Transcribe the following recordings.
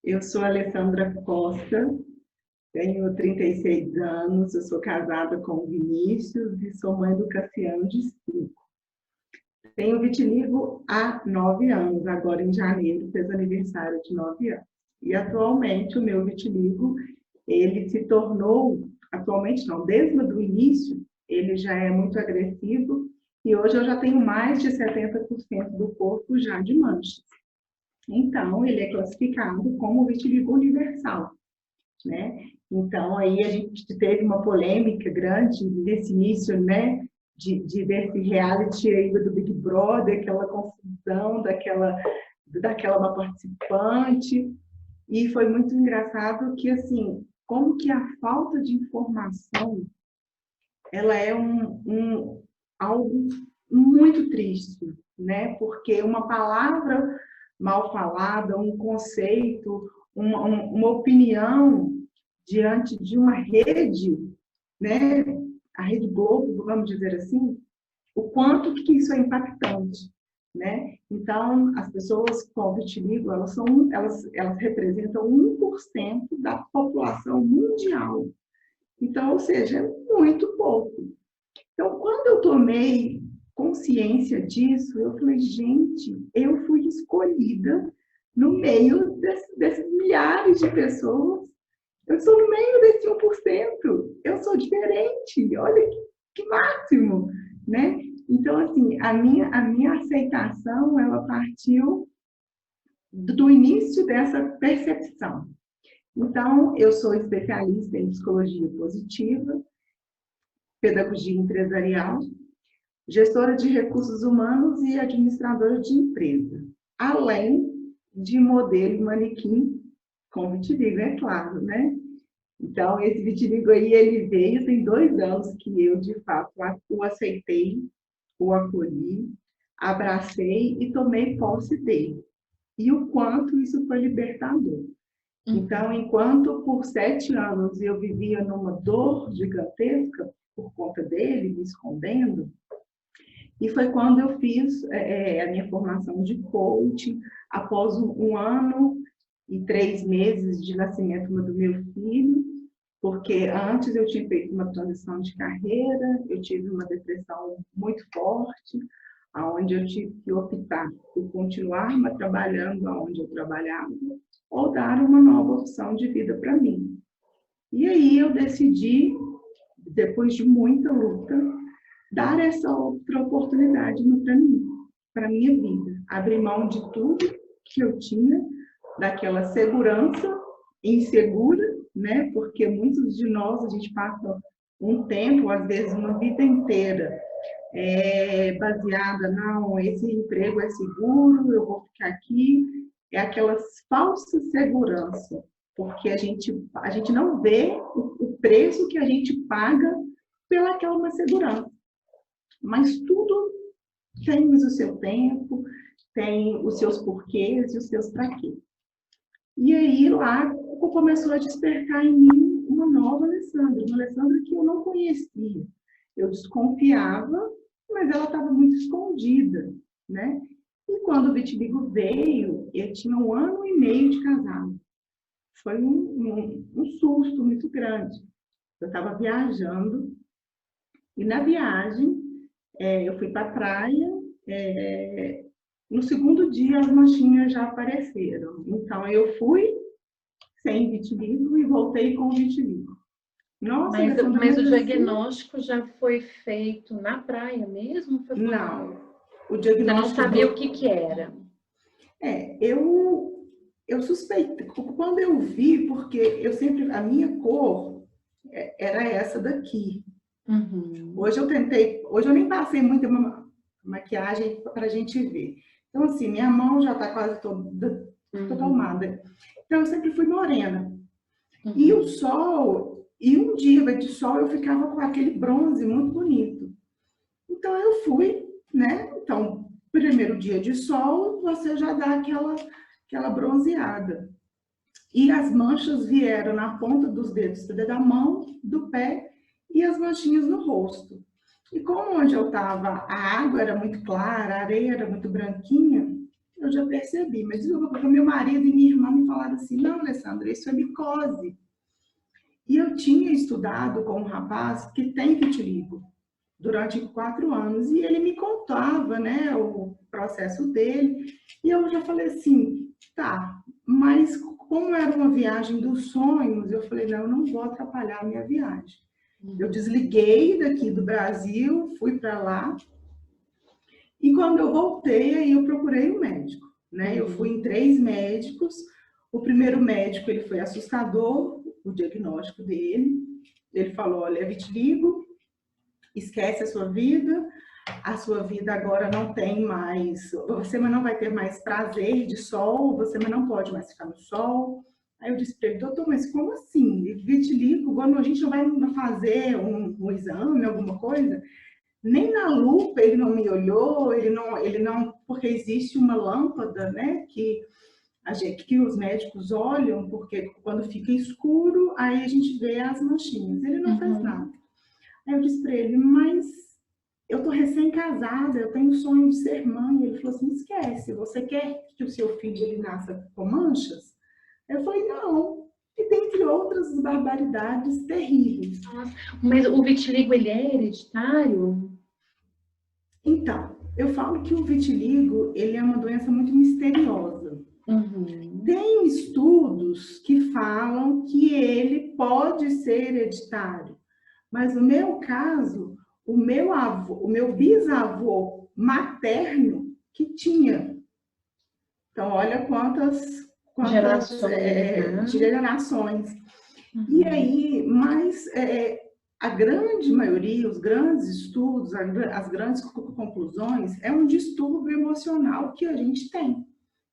Eu sou Alessandra Costa, tenho 36 anos, eu sou casada com o Vinícius e sou mãe do Cassiano de 5. Tenho vitiligo há 9 anos, agora em janeiro fez aniversário de 9 anos. E atualmente o meu vitiligo, ele se tornou, atualmente não, desde o início, ele já é muito agressivo e hoje eu já tenho mais de 70% do corpo já de manchas. Então, ele é classificado como vitiligo universal, né? Então, aí a gente teve uma polêmica grande nesse início, né? De ver esse reality aí do Big Brother, aquela confusão daquela uma participante. E foi muito engraçado que, assim, como que a falta de informação, ela é algo muito triste, né? Porque uma palavra mal falada, um conceito, uma opinião diante de uma rede, né? A Rede Globo, vamos dizer assim, o quanto que isso é impactante, né? Então, as pessoas com vitiligo, elas representam 1% da população mundial. Então, ou seja, é muito pouco. Então, quando eu tomei consciência disso, eu falei, gente, eu fui escolhida no meio desses milhares de pessoas. Eu sou no meio desse 1%. Eu sou diferente. Olha que máximo, né? Então, assim, a minha aceitação, ela partiu do início dessa percepção. Então, eu sou especialista em psicologia positiva, pedagogia empresarial, gestora de recursos humanos e administradora de empresa, além de modelo e manequim com vitiligo, é claro, né? Então, esse vitiligo aí, ele veio, tem 2 anos que eu, de fato, o aceitei, o acolhi, abracei e tomei posse dele. E o quanto isso foi libertador. Então, enquanto por 7 anos eu vivia numa dor gigantesca por conta dele, me escondendo, e foi quando eu fiz a minha formação de coaching, após 1 ano e 3 meses de nascimento do meu filho, porque antes eu tinha feito uma transição de carreira, eu tive uma depressão muito forte, onde eu tive que optar por continuar trabalhando onde eu trabalhava, ou dar uma nova opção de vida para mim. E aí eu decidi, depois de muita luta, dar essa outra oportunidade para a minha vida. Abrir mão de tudo que eu tinha, daquela segurança insegura, né? Porque muitos de nós, a gente passa um tempo, às vezes uma vida inteira, baseada, não, esse emprego é seguro, eu vou ficar aqui. É aquela falsa segurança, porque a gente não vê o preço que a gente paga pelaquela segurança. Mas tudo tem o seu tempo, tem os seus porquês e os seus para quê. E aí lá começou a despertar em mim uma nova Alessandra, uma Alessandra que eu não conhecia. Eu desconfiava, mas ela estava muito escondida, né? E quando o vitiligo veio, eu tinha 1 ano e meio de casado. Foi um susto muito grande. Eu estava viajando e na viagem eu fui para a praia. No segundo dia as manchinhas já apareceram. Então eu fui sem vitiligo e voltei com vitiligo. Nossa, mas o diagnóstico já foi feito na praia mesmo? Não. O diagnóstico. Você não sabia o que era? Eu suspeitei. Quando eu vi, porque a minha cor era essa daqui. Uhum. Hoje eu nem passei muita maquiagem para a gente ver. Então, assim, minha mão já está quase toda tomada. Então, eu sempre fui morena. E o sol, e um dia de sol, eu ficava com aquele bronze muito bonito. Então, eu fui, né? Então, primeiro dia de sol, você já dá aquela bronzeada. E as manchas vieram na ponta dos dedos da mão, do pé, e as manchinhas no rosto. E como onde eu estava, a água era muito clara, a areia era muito branquinha, eu já percebi, mas porque meu marido e minha irmã me falaram assim, não, Alessandra, isso é micose. E eu tinha estudado com um rapaz que tem vitiligo durante 4 anos, e ele me contava, né, o processo dele, e eu já falei assim, tá, mas como era uma viagem dos sonhos, eu falei, não, eu não vou atrapalhar a minha viagem. Eu desliguei daqui do Brasil, fui para lá, e quando eu voltei, aí eu procurei um médico, né? Eu fui em 3 médicos. O primeiro médico, ele foi assustador, o diagnóstico dele. Ele falou, olha, é vitiligo, esquece a sua vida agora não tem mais, você não vai ter mais prazer de sol, você não pode mais ficar no sol. Aí eu disse para ele, doutor, mas como assim? Vitiligo, quando a gente não vai fazer um exame, alguma coisa? Nem na lupa ele não me olhou, ele não, porque existe uma lâmpada, né, que os médicos olham, porque quando fica escuro, aí a gente vê as manchinhas. Ele não fez nada. Aí eu disse para ele, mas eu tô recém-casada, eu tenho o sonho de ser mãe. Ele falou assim, esquece, você quer que o seu filho ele nasça com manchas? Eu falei, não. E dentre outras barbaridades terríveis. Mas o vitiligo, ele é hereditário? Então, eu falo que o vitiligo, ele é uma doença muito misteriosa. Tem estudos que falam que ele pode ser hereditário, mas no meu caso, o meu bisavô materno que tinha. Então, olha quantas gerações. E aí, mas a grande maioria, os grandes estudos, as grandes conclusões, é um distúrbio emocional que a gente tem,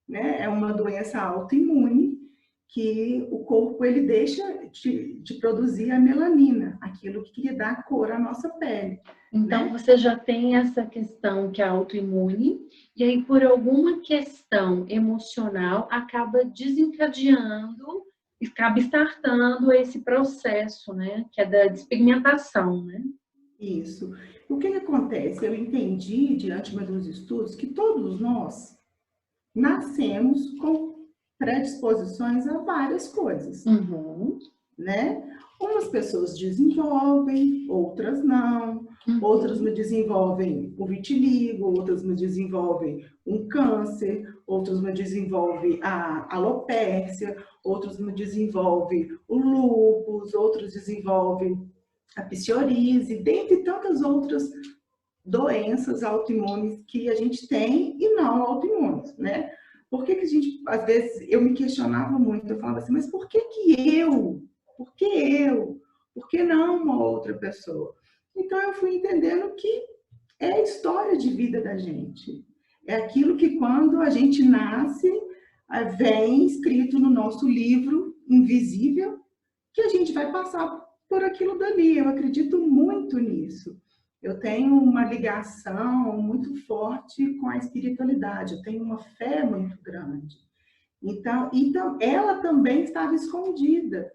né? É uma doença autoimune que o corpo ele deixa de produzir a melanina, aquilo que dá cor à nossa pele. Então, né? você já tem essa questão que é autoimune, e aí, por alguma questão emocional, acaba desencadeando, acaba startando esse processo, né? Que é da despigmentação, né? Isso. O que acontece? Eu entendi, diante dos estudos, que todos nós nascemos com predisposições a várias coisas, né? Umas pessoas desenvolvem, outras não. Outras me desenvolvem o vitiligo, outras me desenvolvem um câncer, outros me desenvolvem a alopécia, outros me desenvolvem o lúpus, outros desenvolvem a psoríase, dentre tantas outras doenças autoimunes que a gente tem e não autoimunes, né? Por que a gente, às vezes, eu me questionava muito, eu falava assim, mas por que eu? Por que eu? Por que não uma outra pessoa? Então eu fui entendendo que é a história de vida da gente. É aquilo que quando a gente nasce, vem escrito no nosso livro invisível, que a gente vai passar por aquilo dali. Eu acredito muito nisso. Eu tenho uma ligação muito forte com a espiritualidade, eu tenho uma fé muito grande. Então ela também estava escondida,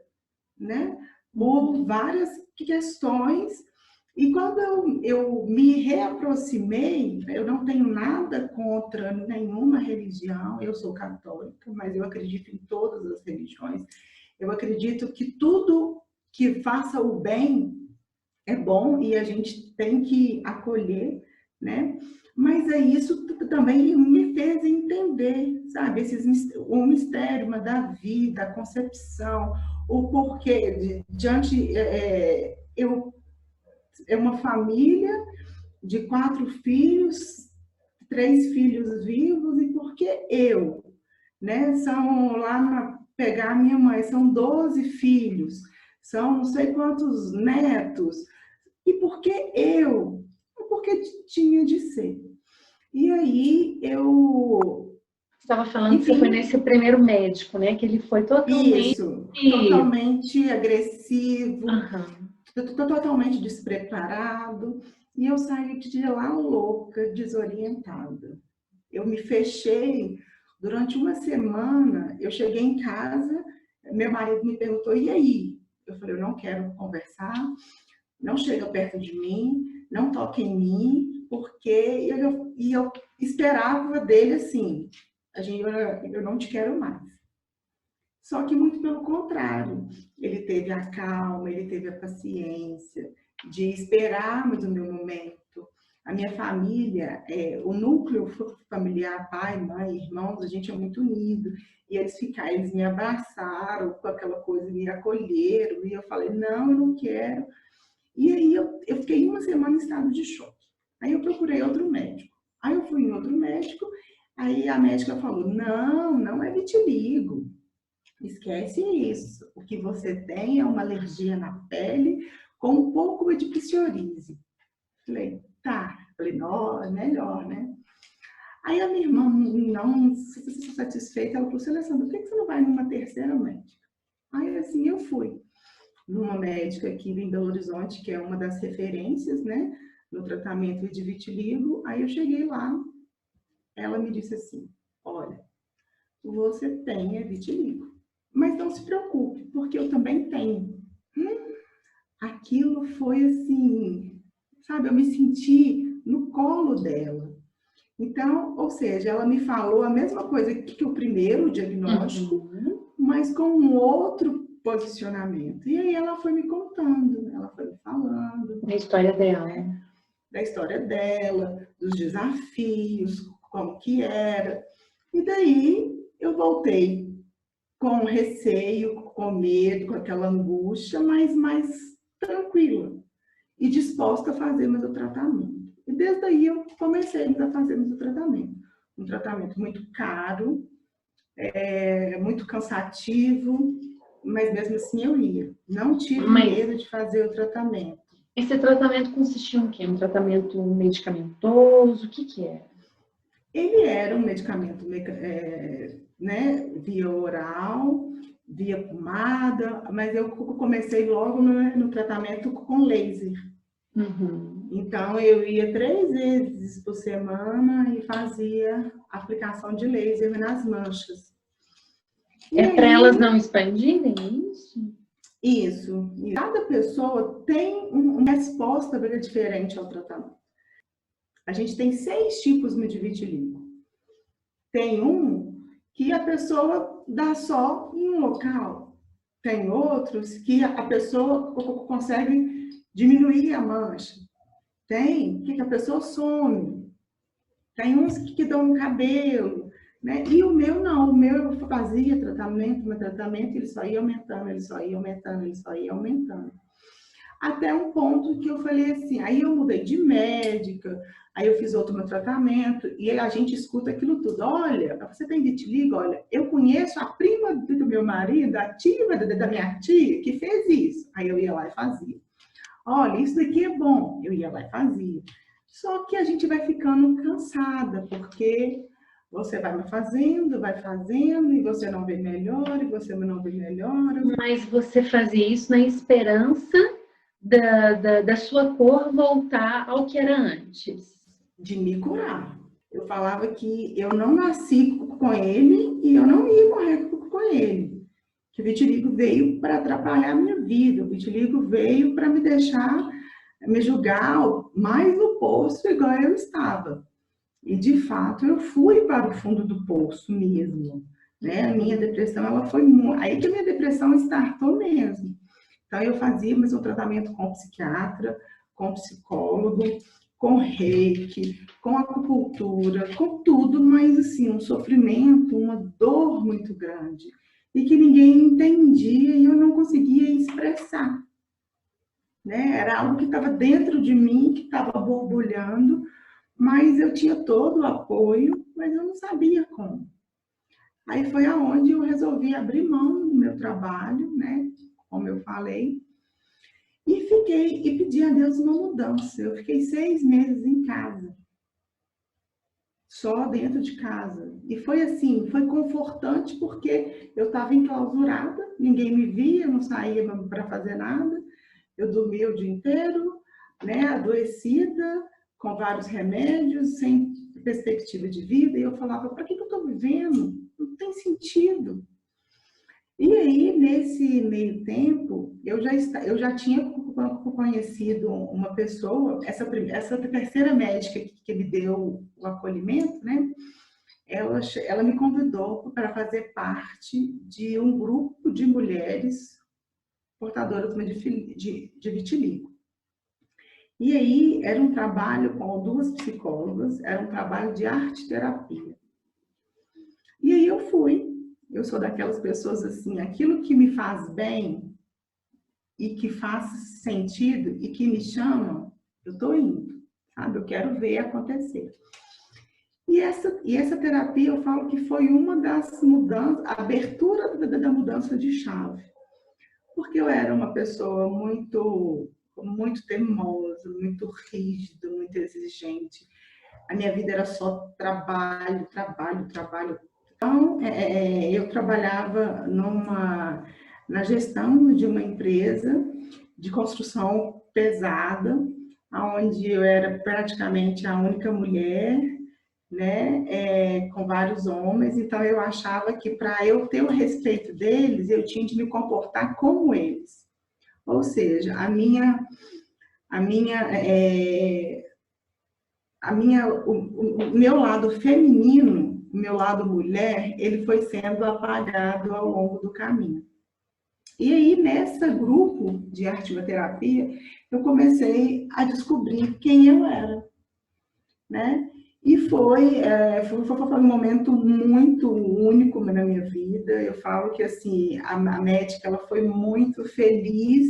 né? Por várias questões. E quando eu me reaproximei, eu não tenho nada contra nenhuma religião, eu sou católica, mas eu acredito em todas as religiões. Eu acredito que tudo que faça o bem é bom e a gente tem que acolher, né? Mas é isso também me fez entender, sabe? O mistério da vida, a concepção, o porquê. É uma família de 4 filhos, 3 filhos vivos, e por que eu? Né? São lá pegar a minha mãe, são 12 filhos, são não sei quantos netos. E por que eu? Porque tinha de ser. E aí eu... Você estava falando que você foi nesse primeiro médico, né? Que ele foi totalmente... Isso, totalmente agressivo, totalmente despreparado. E eu saí de lá louca, desorientada. Eu me fechei durante uma semana. Eu cheguei em casa, meu marido me perguntou, e aí? Eu falei, eu não quero conversar, não chega perto de mim, não toque em mim, porque eu esperava dele assim, eu não te quero mais. Só que muito pelo contrário, ele teve a calma, ele teve a paciência de esperarmos o meu momento. A minha família, o núcleo familiar, pai, mãe, irmãos, a gente é muito unido. E eles me abraçaram com aquela coisa, me acolheram. E eu falei, não, eu não quero. E aí eu fiquei uma semana em estado de choque. Aí eu procurei outro médico. Aí eu fui em outro médico, aí a médica falou, não é vitiligo. Esquece isso. O que você tem é uma alergia na pele com um pouco de psoríase. Falei, tá. Falei, não, melhor, né? Aí a minha irmã, não satisfeita, ela falou, Alessandra, por que você não vai numa terceira médica? Aí assim eu fui numa médica aqui em Belo Horizonte, que é uma das referências, né, no tratamento de vitiligo. Aí eu cheguei lá, ela me disse assim, olha, você tem vitiligo. Mas não se preocupe, porque eu também tenho. Aquilo foi assim, sabe, eu me senti no colo dela. Então, ou seja, ela me falou a mesma coisa que o primeiro diagnóstico, mas com um outro posicionamento. E aí ela foi me contando, ela foi me falando. Da história dela. Da história dela, dos desafios, como que era. E daí eu voltei com receio, com medo, com aquela angústia, mas mais tranquila e disposta a fazer meu tratamento. E desde aí eu comecei a fazer meu tratamento. Um tratamento muito caro, muito cansativo, mas mesmo assim eu ia. Não tive medo de fazer o tratamento. Esse tratamento consistia em quê? Um tratamento medicamentoso? O que era? Ele era um medicamento, né, via oral, via pomada, mas eu comecei logo no tratamento com laser. Então, eu ia 3 vezes por semana e fazia aplicação de laser nas manchas. Para elas não expandirem isso? Isso. E cada pessoa tem uma resposta bem diferente ao tratamento. A gente tem 6 tipos de vitiligo. Tem um que a pessoa dá só em um local. Tem outros que a pessoa consegue diminuir a mancha. Tem que a pessoa some. Tem uns que dão no cabelo, né? E o meu não. O meu eu fazia tratamento, ele só ia aumentando, ele só ia aumentando, ele só ia aumentando. Até um ponto que eu falei assim, aí eu mudei de médica, aí eu fiz outro tratamento, e a gente escuta aquilo tudo. Olha, você tem vitiligo? Olha, eu conheço a prima do meu marido, a tia da minha tia, que fez isso. Aí eu ia lá e fazia. Olha, isso daqui é bom. Eu ia lá e fazia. Só que a gente vai ficando cansada, porque você vai fazendo, e você não vê melhor, e você não vê melhor. Mas você fazia isso na esperança da sua cor voltar ao que era antes? De me curar. Eu falava que eu não nasci com ele e eu não ia morrer com ele. Que o vitiligo veio para atrapalhar a minha vida. O vitiligo veio para me deixar, me julgar mais no poço igual eu estava. E, de fato, eu fui para o fundo do poço mesmo. Né? A minha depressão, ela foi muito... Aí que a minha depressão startou mesmo. Então, eu fazia mais um tratamento com psiquiatra, com psicólogo, com reiki, com acupuntura, com tudo, mas, assim, um sofrimento, uma dor muito grande. E que ninguém entendia e eu não conseguia expressar. Né? Era algo que estava dentro de mim, que estava borbulhando, mas eu tinha todo o apoio, mas eu não sabia como. Aí foi aonde eu resolvi abrir mão do meu trabalho, né? Como eu falei, e pedi a Deus uma mudança. Eu fiquei 6 meses em casa, só dentro de casa. E foi assim, foi confortante porque eu estava enclausurada, ninguém me via, eu não saía para fazer nada. Eu dormia o dia inteiro, né? Adoecida, com vários remédios, sem perspectiva de vida. E eu falava, para que eu estou vivendo? Não tem sentido. E aí, nesse meio tempo, eu já tinha conhecido uma pessoa, essa terceira médica que me deu o acolhimento, né? ela me convidou para fazer parte de um grupo de mulheres portadoras de vitiligo. E aí era um trabalho com 2 psicólogas, era um trabalho de arte-terapia. E aí eu sou daquelas pessoas assim, aquilo que me faz bem e que faz sentido e que me chama, eu estou indo, sabe? Eu quero ver acontecer. E essa terapia, eu falo que foi uma das mudanças, a abertura da mudança de chave. Porque eu era uma pessoa muito teimosa, muito rígida, muito exigente. A minha vida era só trabalho, trabalho, trabalho. Então, eu trabalhava na gestão de uma empresa de construção pesada, onde eu era praticamente a única mulher, né, com vários homens. Então, eu achava que para eu ter o respeito deles, eu tinha de me comportar como eles. Ou seja, o meu lado feminino, o meu lado mulher, ele foi sendo apagado ao longo do caminho. E aí, nesse grupo de arte-terapia, eu comecei a descobrir quem eu era, né? E foi um momento muito único na minha vida. Eu falo que assim, a médica ela foi muito feliz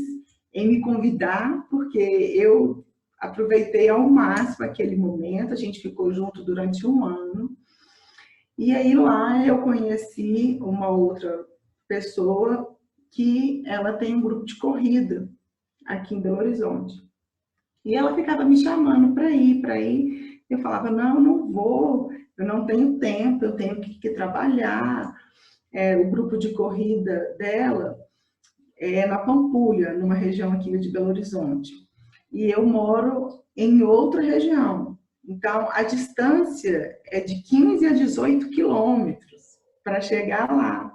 em me convidar, porque eu aproveitei ao máximo aquele momento. A gente ficou junto durante 1 ano. E aí lá eu conheci uma outra pessoa que ela tem um grupo de corrida aqui em Belo Horizonte. E ela ficava me chamando para ir. Eu falava, não vou, eu não tenho tempo, eu tenho que trabalhar. O grupo de corrida dela é na Pampulha, numa região aqui de Belo Horizonte. E eu moro em outra região. Então, a distância é de 15 a 18 quilômetros para chegar lá.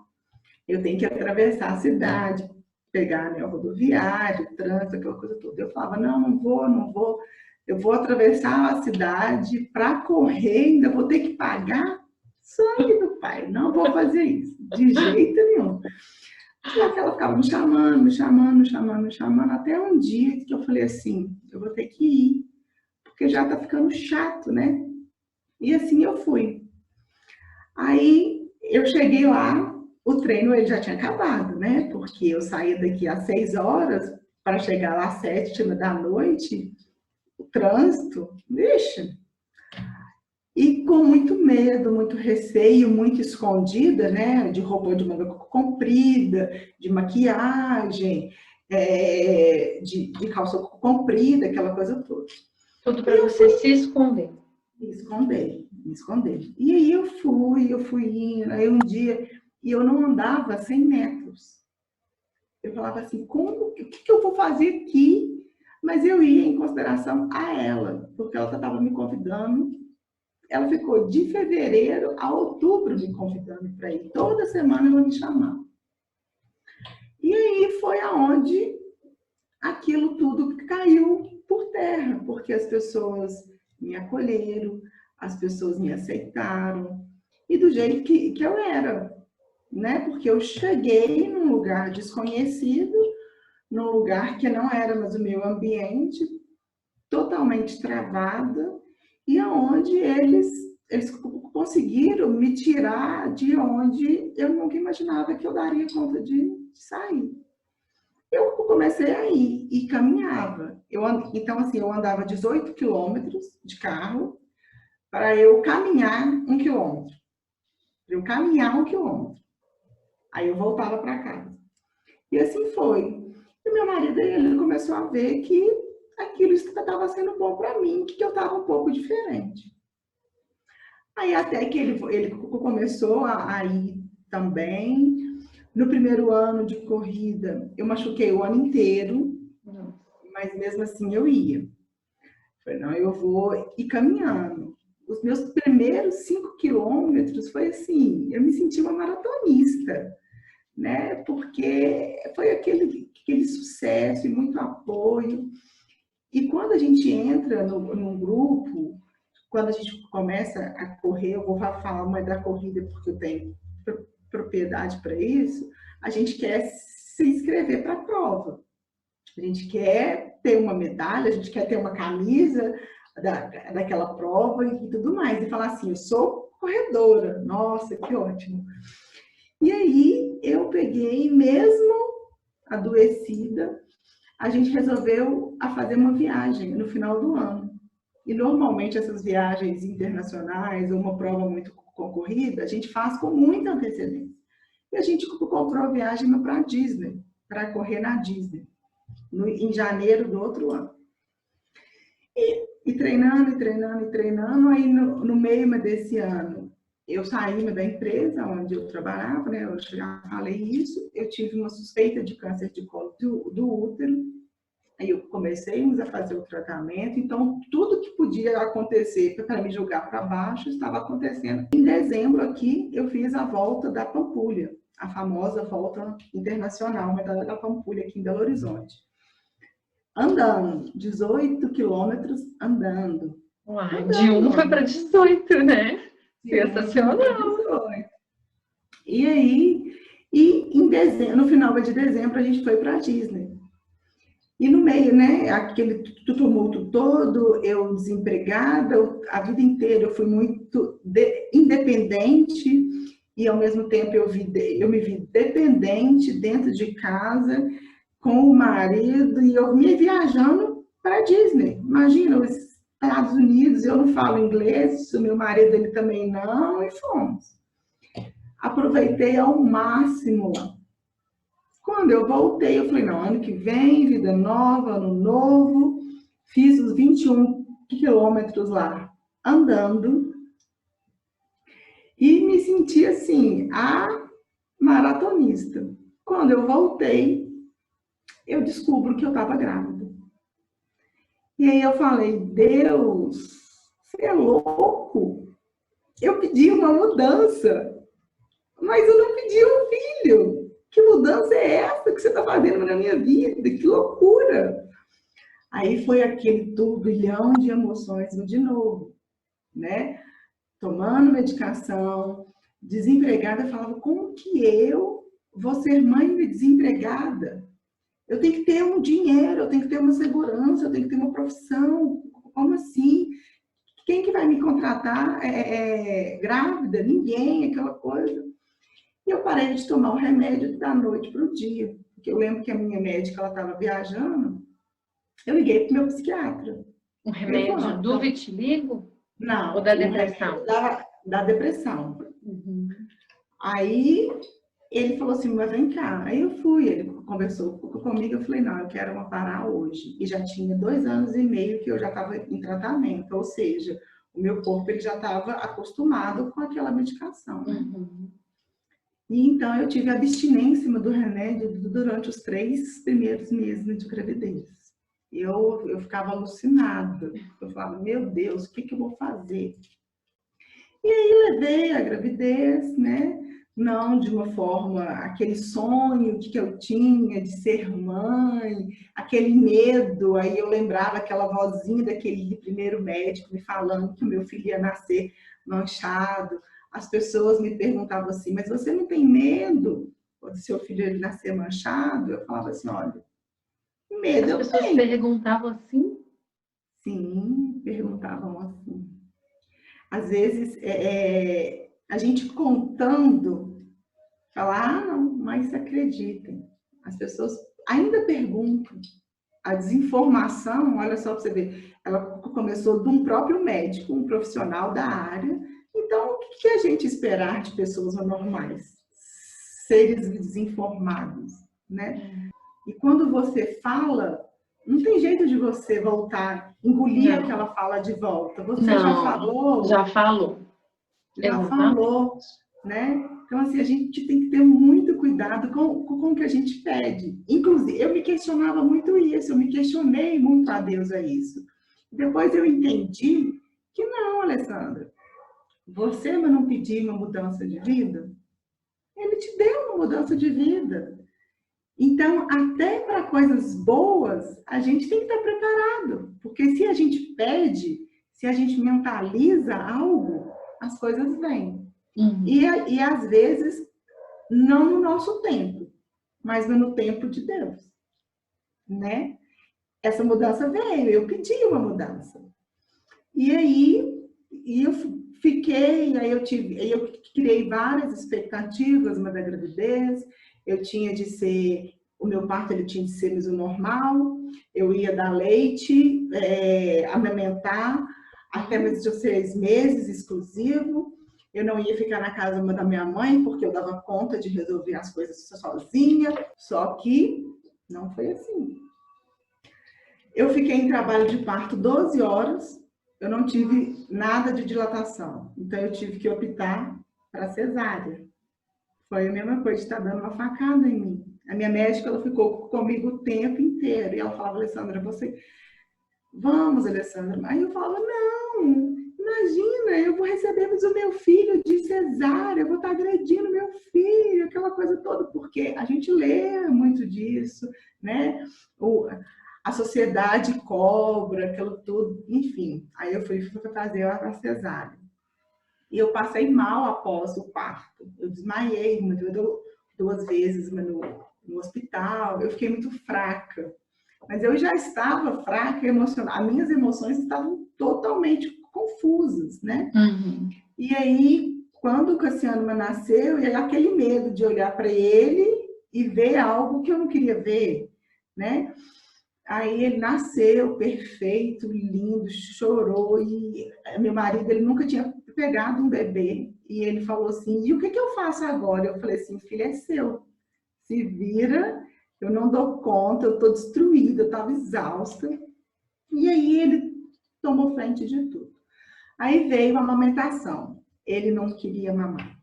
Eu tenho que atravessar a cidade, pegar a rodoviária, trânsito, aquela coisa toda. Eu falava, não vou. Eu vou atravessar a cidade para correr, ainda vou ter que pagar? Sangue do pai, não vou fazer isso, de jeito nenhum. Só que ela ficava me chamando, até um dia que eu falei assim, eu vou ter que ir, porque já tá ficando chato, né? E assim eu fui. Aí eu cheguei lá, o treino ele já tinha acabado, né? Porque eu saía daqui às 6 horas para chegar lá às 7 da noite, o trânsito, vixe. E com muito medo, muito receio, muito escondida, né? De roupa de manga comprida, de maquiagem, de calça comprida, aquela coisa toda. Tudo para você se esconder. Me esconder. E aí eu fui indo, aí um dia, e eu não andava 100 metros. Eu falava assim, o que eu vou fazer aqui? Mas eu ia em consideração a ela, porque ela estava me convidando. Ela ficou de fevereiro a outubro me convidando para ir. Toda semana ela me chamava. E aí foi aonde aquilo tudo caiu por terra, porque as pessoas me acolheram, as pessoas me aceitaram, e do jeito que eu era, né? Porque eu cheguei num lugar desconhecido, num lugar que não era mais o meu ambiente, totalmente travada, e aonde eles conseguiram me tirar de onde eu nunca imaginava que eu daria conta de sair. Eu comecei a ir e caminhava. Então, assim, eu andava 18 quilômetros de carro para eu caminhar 1 quilômetro. Eu caminhar 1 quilômetro. Aí eu voltava para casa. E assim foi. E meu marido, ele começou a ver que aquilo estava sendo bom para mim, que eu estava um pouco diferente. Aí até que ele começou a ir também. No primeiro ano de corrida, eu machuquei o ano inteiro, mas mesmo assim eu ia. Falei, não, eu vou ir caminhando. Os meus primeiros 5 quilômetros foi assim, eu me senti uma maratonista, né? Porque foi aquele sucesso e muito apoio. E quando a gente entra num grupo quando a gente começa a correr, eu vou falar mais da corrida porque eu tenho propriedade para isso, a gente quer se inscrever para a prova. A gente quer ter uma medalha, a gente quer ter uma camisa daquela prova e tudo mais. E falar assim, eu sou corredora. Nossa, que ótimo. E aí, eu peguei, mesmo adoecida, a gente resolveu a fazer uma viagem no final do ano. E normalmente essas viagens internacionais ou uma prova muito concorrida, a gente faz com muita antecedência. E a gente comprou a viagem para a Disney, para correr na Disney, em janeiro do outro ano. E treinando, aí no meio desse ano, eu saí da empresa onde eu trabalhava, né? Eu já falei isso, eu tive uma suspeita de câncer de colo do útero, aí eu comecei a fazer o tratamento, então tudo que podia acontecer para me jogar para baixo estava acontecendo. Em dezembro aqui, eu fiz a volta da Pampulha, a famosa volta internacional da Pampulha aqui em Belo Horizonte. Andando, 18 quilômetros andando. Uai, de 1 foi para 18, né? Sensacional. E aí, em dezembro, no final de dezembro, a gente foi para a Disney. E no meio, né, aquele tumulto todo, eu desempregada, a vida inteira eu fui muito independente e ao mesmo tempo eu me vi dependente dentro de casa com o marido e eu me viajando para a Disney. Imagina, os Estados Unidos, eu não falo inglês, o meu marido ele também não, e fomos. Aproveitei ao máximo. Quando eu voltei, eu falei, não, ano que vem, vida nova, ano novo. Fiz os 21 quilômetros lá, andando. E me senti assim, a maratonista. Quando eu voltei, eu descubro que eu estava grávida. E aí eu falei, Deus, você é louco? Eu pedi uma mudança, mas eu não pedi um filho. Que mudança é essa que você está fazendo na minha vida? Que loucura! Aí foi aquele turbilhão de emoções de novo, né? Tomando medicação, desempregada, eu falava, como que eu vou ser mãe desempregada? Eu tenho que ter um dinheiro, eu tenho que ter uma segurança, eu tenho que ter uma profissão. Como assim? Quem que vai me contratar grávida? Ninguém, aquela coisa. E eu parei de tomar o remédio da noite para o dia. Porque eu lembro que a minha médica, ela estava viajando, eu liguei para o meu psiquiatra. Um remédio do vitiligo? Não. Ou da depressão? Da depressão. Uhum. Aí ele falou assim, mas vem cá. Aí eu fui, ele conversou comigo, eu falei, não, eu quero uma parar hoje. E já tinha 2 anos e meio que eu já estava em tratamento, ou seja, o meu corpo ele já estava acostumado com aquela medicação, né? Uhum. E então eu tive abstinência do remédio durante os 3 primeiros meses de gravidez. Eu ficava alucinada. Eu falava, meu Deus, o que eu vou fazer? E aí levei a gravidez, né? Não de uma forma, aquele sonho que eu tinha de ser mãe, aquele medo. Aí eu lembrava aquela vozinha daquele primeiro médico me falando que o meu filho ia nascer manchado. As pessoas me perguntavam assim, mas você não tem medo do seu filho nascer manchado? Eu falava assim, olha, medo eu tenho. As pessoas perguntavam assim? Sim, perguntavam assim. Às vezes, a gente contando, falar, ah, não, mas acreditem. As pessoas ainda perguntam. A desinformação, olha só para você ver, ela começou de um próprio médico, um profissional da área. Então, o que a gente esperar de pessoas normais? Seres desinformados, né? E quando você fala, não tem jeito de você voltar, engolir aquela fala de volta. Você já falou. Já falou. Já falou, né? Então, assim, a gente tem que ter muito cuidado com o que a gente pede. Inclusive, eu me questionava muito isso, eu me questionei muito a Deus a isso. Depois eu entendi que não, Alessandra, você não pediu uma mudança de vida, Ele te deu uma mudança de vida. Então, até para coisas boas, a gente tem que estar preparado. Porque se a gente pede, Se a gente mentaliza algo, as coisas vêm. Uhum. E às vezes, não no nosso tempo, mas no tempo de Deus, né? Essa mudança veio, eu pedi uma mudança. E aí, eu fiquei, aí eu criei várias expectativas da gravidez. Eu tinha de ser, o meu parto ele tinha de ser mesonormal, eu ia dar leite, amamentar até mais de 6 meses exclusivo. Eu não ia ficar na casa da minha mãe, porque eu dava conta de resolver as coisas sozinha, só que não foi assim. Eu fiquei em trabalho de parto 12 horas, eu não tive nada de dilatação, então eu tive que optar para cesárea. Foi a mesma coisa de estar dando uma facada em mim. A minha médica, ela ficou comigo o tempo inteiro, e ela falava, Alessandra, vamos, Alessandra. Aí eu falava, não, imagina, eu vou receber o meu filho de cesárea, eu vou estar agredindo meu filho, aquela coisa toda, porque a gente lê muito disso, né? A sociedade cobra, aquilo tudo, enfim. Aí eu fui fazer a cesárea. E eu passei mal após o parto. Eu desmaiei 2 vezes no hospital, eu fiquei muito fraca. Mas eu já estava fraca emocional. As minhas emoções estavam totalmente confusas, né? Uhum. E aí, quando o Cassiano nasceu, e aquele medo de olhar para ele e ver algo que eu não queria ver, né? Aí ele nasceu perfeito, lindo, chorou, e meu marido, ele nunca tinha pegado um bebê, e ele falou assim, e o que eu faço agora? Eu falei assim, filho, é seu, se vira, eu não dou conta, eu estou destruída, eu estava exausta. E aí ele tomou frente de tudo. Aí veio a amamentação. Ele não queria mamar,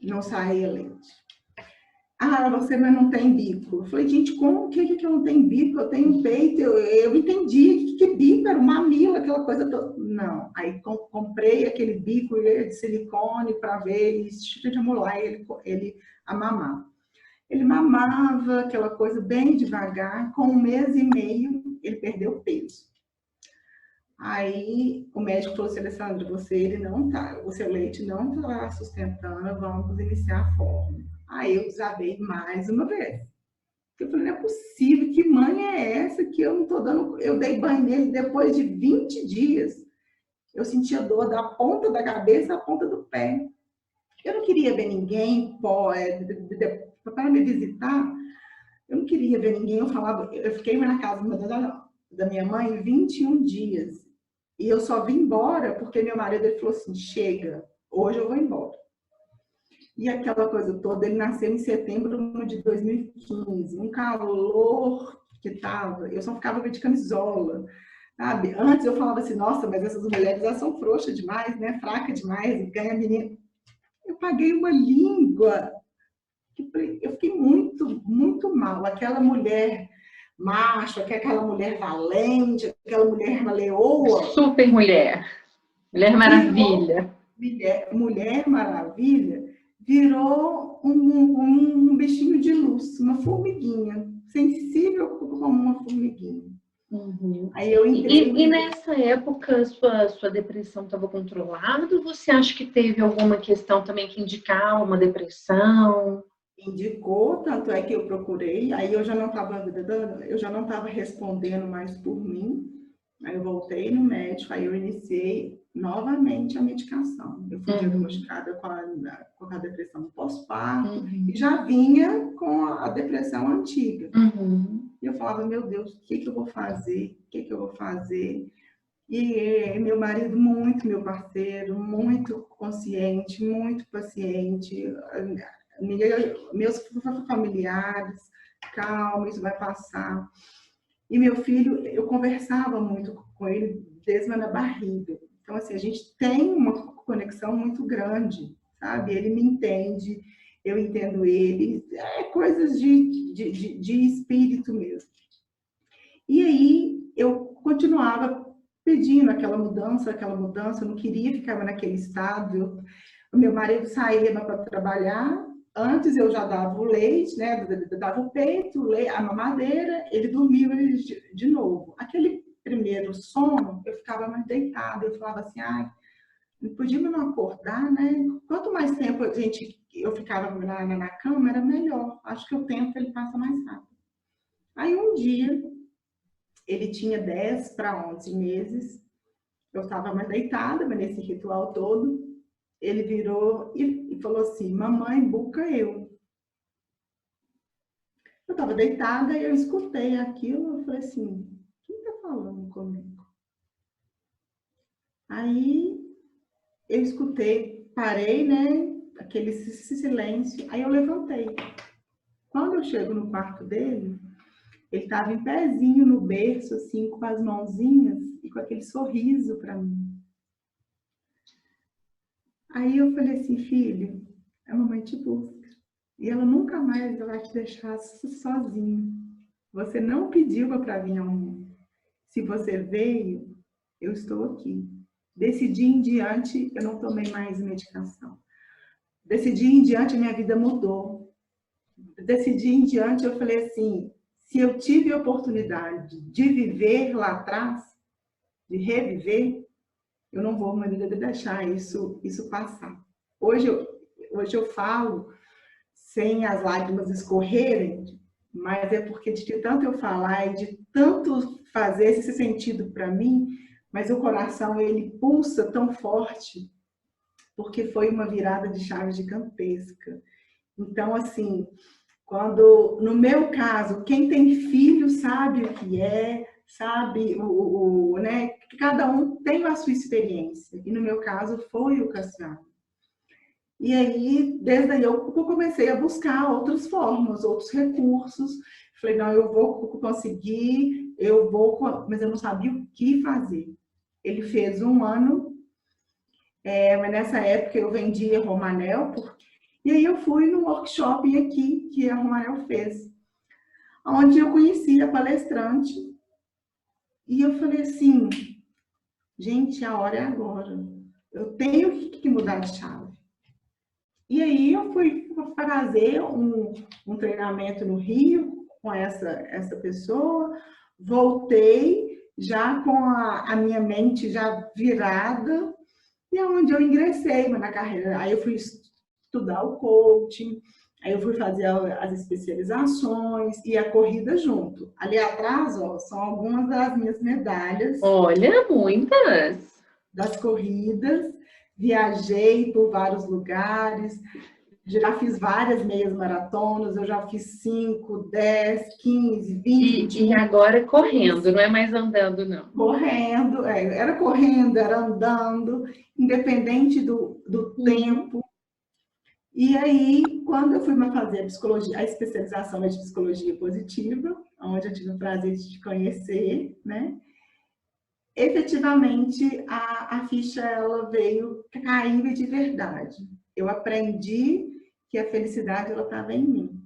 não saía leite. Ah, você não tem bico. Eu falei, gente, como que eu não tenho bico? Eu tenho peito, eu entendi que bico era um mamilo, aquela coisa toda. Não, aí comprei aquele bico de silicone para ver e estimular ele a mamar. Ele mamava, aquela coisa bem devagar, com 1 mês e meio, ele perdeu peso. Aí o médico falou assim, Alessandra, o seu leite não está sustentando, vamos iniciar a fórmula. Aí eu desabei mais uma vez. Eu falei, não é possível, que mãe é essa que eu não estou dando... Eu dei banho nele depois de 20 dias. Eu sentia dor da ponta da cabeça à ponta do pé. Eu não queria ver ninguém para me visitar. Eu não queria ver ninguém. Eu fiquei na casa da minha mãe 21 dias. E eu só vim embora porque meu marido ele falou assim, chega, hoje eu vou embora. E aquela coisa toda, ele nasceu em setembro de 2015, um calor que tava, eu só ficava de camisola, sabe? Antes eu falava assim, nossa, mas essas mulheres elas são frouxas demais, né? Fraca demais, ganha menina. Eu paguei uma língua, eu fiquei muito, muito mal. Aquela mulher macho, aquela mulher valente, aquela mulher leoa. Super mulher. Mulher Maravilha. Mulher Maravilha virou um bichinho de luz, uma formiguinha, sensível como uma formiguinha. Uhum. Aí eu entrei... E nessa época, sua depressão estava controlada? Ou você acha que teve alguma questão também que indicava uma depressão? Indicou, tanto é que eu procurei, aí eu já não estava respondendo mais por mim, aí eu voltei no médico, aí eu iniciei novamente a medicação. Eu fui diagnosticada com a depressão pós-parto e já vinha com a depressão antiga. E eu falava, meu Deus, o que eu vou fazer? O que eu vou fazer? E meu marido, meu parceiro, muito consciente, muito paciente, meus familiares, calma, isso vai passar. E meu filho, eu conversava muito com ele desde na barriga. Então, assim, a gente tem uma conexão muito grande, sabe? Ele me entende, eu entendo ele, é coisas de espírito mesmo. E aí, eu continuava pedindo aquela mudança, eu não queria ficar naquele estado. O meu marido saía para trabalhar, antes eu já dava o leite, né? Dava o peito, a mamadeira, ele dormia de novo. Aquele primeiro sono, eu ficava mais deitada, eu falava assim, ai, não podia não acordar, né? Quanto mais tempo eu ficava na cama, era melhor. Acho que o tempo ele passa mais rápido. Aí um dia, ele tinha 10 para 11 meses, eu estava mais deitada, mas nesse ritual todo, ele virou e falou assim, mamãe, buca eu. Eu estava deitada e eu escutei aquilo, eu falei assim, quem está falando comigo? Aí eu escutei, parei, né? Aquele silêncio, aí eu levantei. Quando eu chego no quarto dele, ele estava em pezinho no berço, assim, com as mãozinhas e com aquele sorriso para mim. Aí eu falei assim, filho, a mamãe te busca. E ela nunca mais vai te deixar sozinho. Você não pediu para vir ao mundo. Se você veio, eu estou aqui. Desse dia em diante, eu não tomei mais medicação. Desse dia em diante, a minha vida mudou. Desse dia em diante, eu falei assim, se eu tive a oportunidade de viver lá atrás, de reviver, eu não vou mais deixar isso passar. Hoje eu falo sem as lágrimas escorrerem, mas é porque de tanto eu falar e de tanto fazer esse sentido para mim, mas o coração ele pulsa tão forte, porque foi uma virada de chave gigantesca. Então, assim, quando, no meu caso, quem tem filho sabe o que é, sabe, né? Cada um tem a sua experiência. E no meu caso foi o Cassiano. E aí, desde aí, eu comecei a buscar outras formas, outros recursos. Falei, não, eu vou conseguir, mas eu não sabia o que fazer. Ele fez 1 ano, mas nessa época eu vendia Romanel, e aí eu fui no workshop aqui que a Romanel fez, onde eu conheci a palestrante, e eu falei assim, gente, a hora é agora. Eu tenho que mudar de chave. E aí eu fui fazer um treinamento no Rio com essa pessoa, voltei já com a minha mente já virada, e é onde eu ingressei na carreira. Aí eu fui estudar o coaching, aí eu fui fazer as especializações e a corrida junto. Ali atrás, ó, são algumas das minhas medalhas. Olha, muitas! Das corridas, viajei por vários lugares, já fiz várias meias maratonas, eu já fiz 5, 10, 15, 20. E agora correndo, não é mais andando, não. Correndo, era correndo, era andando, independente do tempo. E aí, quando eu fui fazer a especialização de psicologia positiva, onde eu tive o prazer de te conhecer, né? Efetivamente, a ficha ela veio cair de verdade. Eu aprendi que a felicidade ela estava em mim.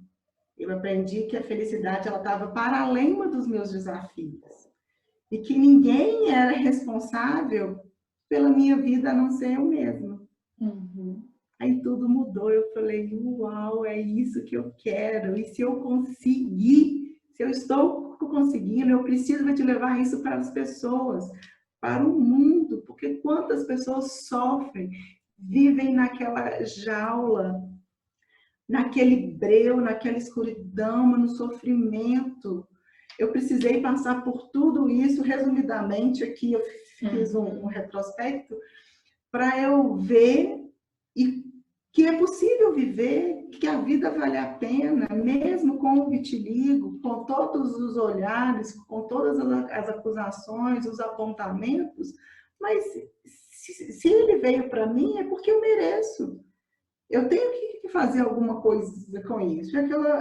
Eu aprendi que a felicidade ela estava para além dos meus desafios. E que ninguém era responsável pela minha vida a não ser eu mesma. Uhum. Aí tudo mudou. Eu falei, uau, é isso que eu quero. E se eu conseguir, se eu estou conseguindo, eu preciso te levar isso para as pessoas, para o mundo, porque quantas pessoas sofrem, vivem naquela jaula, naquele breu, naquela escuridão, no sofrimento. Eu precisei passar por tudo isso, resumidamente, aqui eu fiz um retrospecto, para eu ver que é possível viver, que a vida vale a pena, mesmo com o vitiligo, com todos os olhares, com todas as acusações, os apontamentos, mas se ele veio para mim é porque eu mereço. Eu tenho que fazer alguma coisa com isso.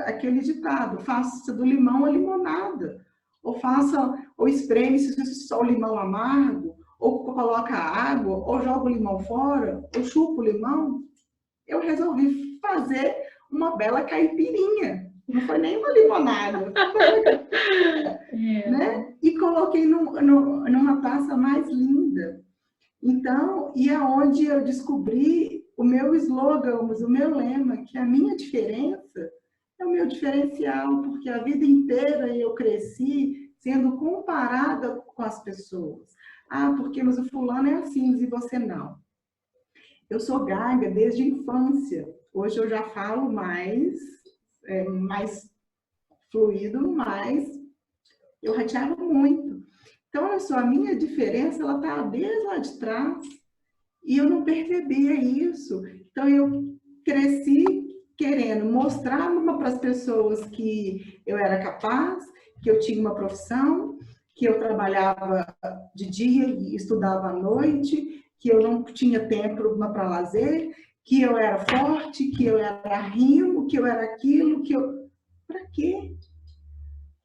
Aquele ditado, faça do limão a limonada, ou espreme só o limão amargo, ou coloca água, ou joga o limão fora, ou chupa o limão. Eu resolvi fazer uma bela caipirinha. Não foi nem uma limonada. Né? E coloquei numa taça mais linda. Então, e aonde eu descobri o meu slogan, o meu lema, que a minha diferença é o meu diferencial, porque a vida inteira eu cresci sendo comparada com as pessoas. Ah, porque mas o fulano é assim, e você não. Eu sou gaga desde a infância. Hoje eu já falo mais fluido, mas eu rateava muito. Então, olha só, a minha diferença, ela está desde lá de trás e eu não percebia isso. Então, eu cresci querendo mostrar para as pessoas que eu era capaz, que eu tinha uma profissão, que eu trabalhava de dia e estudava à noite, que eu não tinha tempo para lazer, que eu era forte, que eu era rimo, que eu era aquilo, que eu... Para quê?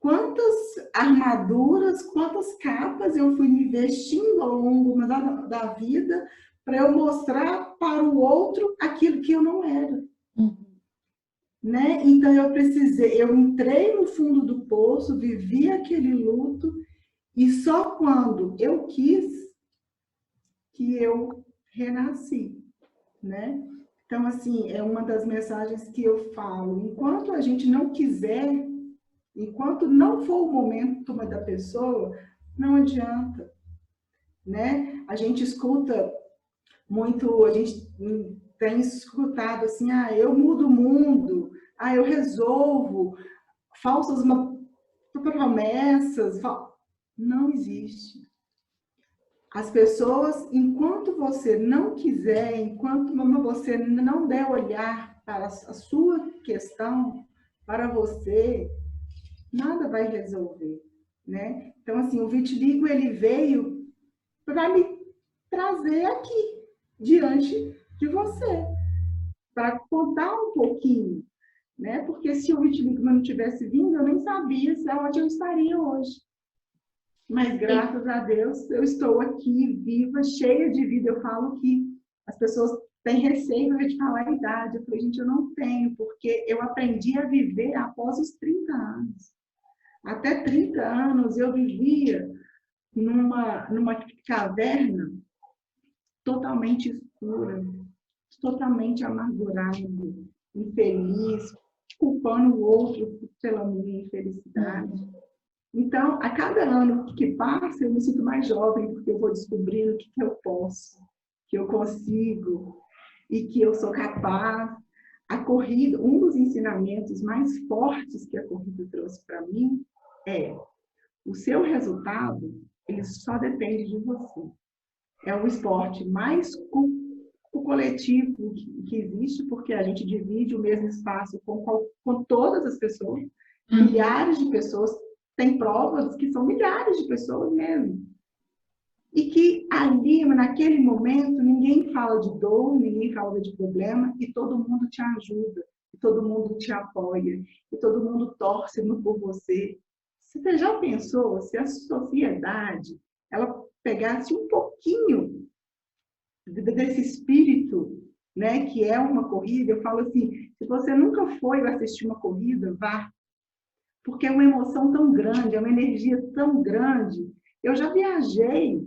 Quantas armaduras, quantas capas eu fui me vestindo ao longo da vida para eu mostrar para o outro aquilo que eu não era. Né? Então eu entrei no fundo do poço, vivi aquele luto, e só quando eu quis que eu renasci, né? Então, assim, é uma das mensagens que eu falo. Enquanto a gente não quiser, enquanto não for o momento da pessoa, não adianta, né? A gente escuta muito, a gente tem escutado assim, eu mudo o mundo, eu resolvo, falsas promessas, não existe. As pessoas, enquanto você não quiser, enquanto você não der olhar para a sua questão, para você, nada vai resolver, né? Então, assim, o vitiligo, ele veio para me trazer aqui, diante de você, para contar um pouquinho, né? Porque se o vitiligo não tivesse vindo, eu nem sabia onde eu estaria hoje. Mas, graças a Deus, eu estou aqui, viva, cheia de vida. Eu falo que as pessoas têm receio de falar a idade. Eu falei, gente, eu não tenho, porque eu aprendi a viver após os 30 anos. Até 30 anos eu vivia numa caverna totalmente escura, totalmente amargurado, infeliz, culpando o outro pela minha infelicidade. Então, a cada ano que passa, eu me sinto mais jovem, porque eu vou descobrindo o que eu posso, que eu consigo e que eu sou capaz. A corrida, um dos ensinamentos mais fortes que a corrida trouxe para mim é: o seu resultado, ele só depende de você. É o esporte mais coletivo que existe, porque a gente divide o mesmo espaço com todas as pessoas, milhares de pessoas. Tem provas que são milhares de pessoas mesmo. E que ali, naquele momento, ninguém fala de dor, ninguém fala de problema, e todo mundo te ajuda, e todo mundo te apoia, e todo mundo torce por você. Você já pensou se a sociedade ela pegasse um pouquinho desse espírito, né, que é uma corrida? Eu falo assim, se você nunca foi assistir uma corrida, vá. Porque é uma emoção tão grande, é uma energia tão grande. Eu já viajei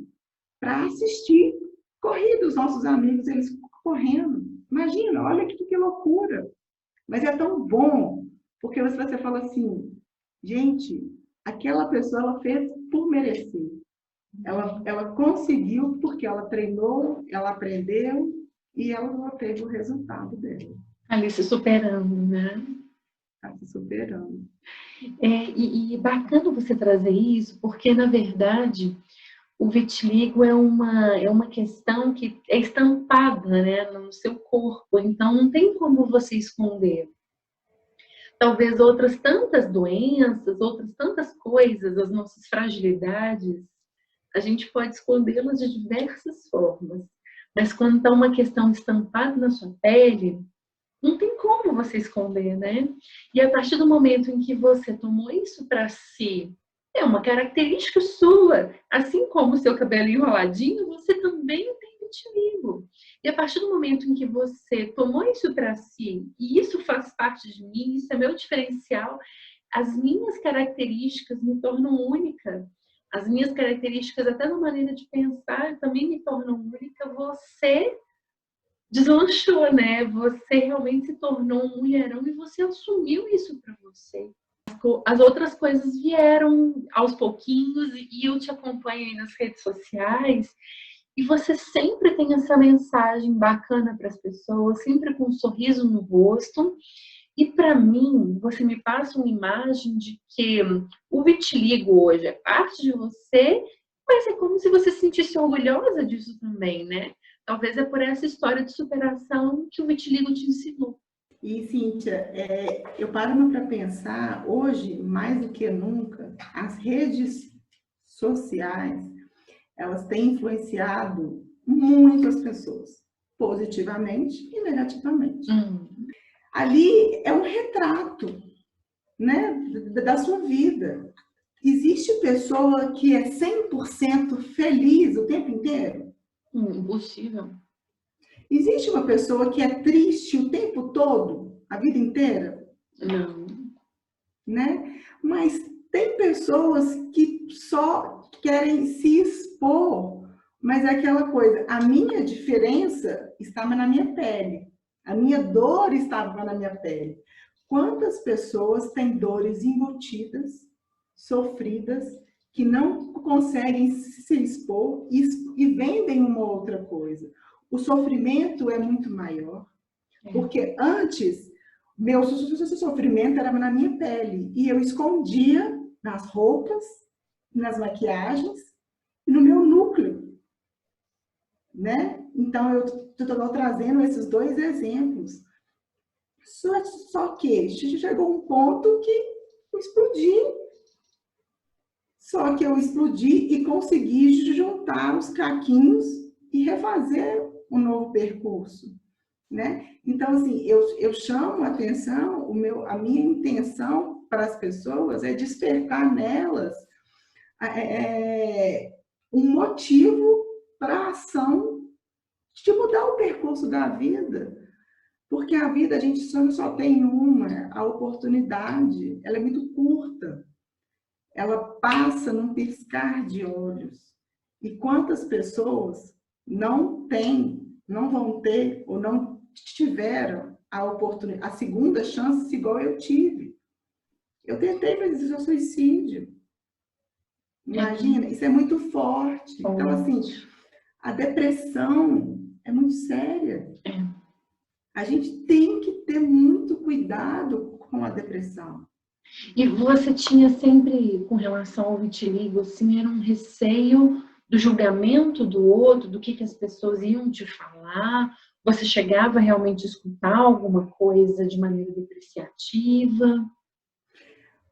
para assistir corrida, os nossos amigos, eles correndo. Imagina, olha que loucura. Mas é tão bom, porque você fala assim, gente, aquela pessoa, ela fez por merecer. Ela conseguiu porque ela treinou, ela aprendeu e ela teve o resultado dela. Ali se superando, né? Está se superando. E bacana você trazer isso, porque, na verdade, o vitiligo é uma questão que é estampada, né, no seu corpo, então não tem como você esconder. Talvez outras tantas doenças, outras tantas coisas, as nossas fragilidades, a gente pode escondê-las de diversas formas. Mas quando está uma questão estampada na sua pele, não tem como você esconder, né? E a partir do momento em que você tomou isso para si, é uma característica sua. Assim como o seu cabelo enroladinho, você também tem vitiligo. E a partir do momento em que você tomou isso para si, e isso faz parte de mim, isso é meu diferencial, as minhas características me tornam única. As minhas características, até na maneira de pensar, também me tornam única. Você deslanchou, né? Você realmente se tornou um mulherão e você assumiu isso para você. as outras coisas vieram aos pouquinhos e eu te acompanho aí nas redes sociais e você sempre tem essa mensagem bacana para as pessoas, sempre com um sorriso no rosto. E para mim, você me passa uma imagem de que o vitiligo hoje é parte de você, mas é como se você se sentisse orgulhosa disso também, né? Talvez é por essa história de superação que o vitiligo te ensinou. E, Cíntia, eu paro para pensar, hoje, mais do que nunca, as redes sociais, elas têm influenciado muitas pessoas, positivamente e negativamente. Ali é um retrato, né, da sua vida. Existe pessoa que é 100% feliz o tempo inteiro? Impossível. Existe uma pessoa que é triste o tempo todo, a vida inteira? Não. Né? Mas tem pessoas que só querem se expor, mas é aquela coisa, a minha diferença estava na minha pele, a minha dor estava na minha pele. Quantas pessoas têm dores embutidas, sofridas, que não conseguem se expor e vendem uma outra coisa? O sofrimento é muito maior, porque antes meu sofrimento era na minha pele e eu escondia nas roupas, nas maquiagens e no meu núcleo, né? Então eu estou trazendo esses dois exemplos. Só que chegou um ponto que eu explodi. Só que eu explodi e consegui juntar os caquinhos e refazer um novo percurso, né? Então, assim, eu chamo a atenção, a minha intenção para as pessoas é despertar nelas um motivo para a ação de mudar o percurso da vida. Porque a vida a gente só tem uma, a oportunidade, ela é muito curta. Ela passa num piscar de olhos. E quantas pessoas não têm, não vão ter ou não tiveram a oportunidade, a segunda chance igual eu tive. Eu tentei fazer suicídio. Imagina, isso é muito forte. Então, assim, a depressão é muito séria. A gente tem que ter muito cuidado com a depressão. E você tinha sempre, com relação ao vitiligo, assim, era um receio do julgamento do outro, do que as pessoas iam te falar? Você chegava realmente a escutar alguma coisa de maneira depreciativa?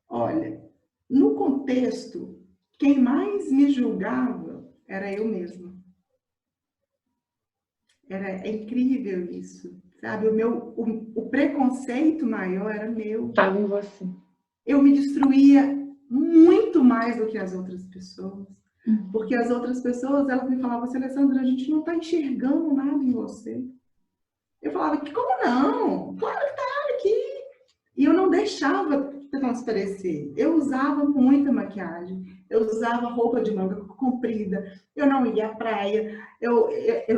Olha, no contexto, quem mais me julgava era eu mesma. É incrível isso, sabe? O preconceito maior era meu. Estava em você. Eu me destruía muito mais do que as outras pessoas. Porque as outras pessoas, elas me falavam assim, Alessandra, a gente não está enxergando nada em você. Eu falava, como não? Claro que está aqui. E eu não deixava transparecer. Eu usava muita maquiagem, eu usava roupa de manga comprida, eu não ia à praia, eu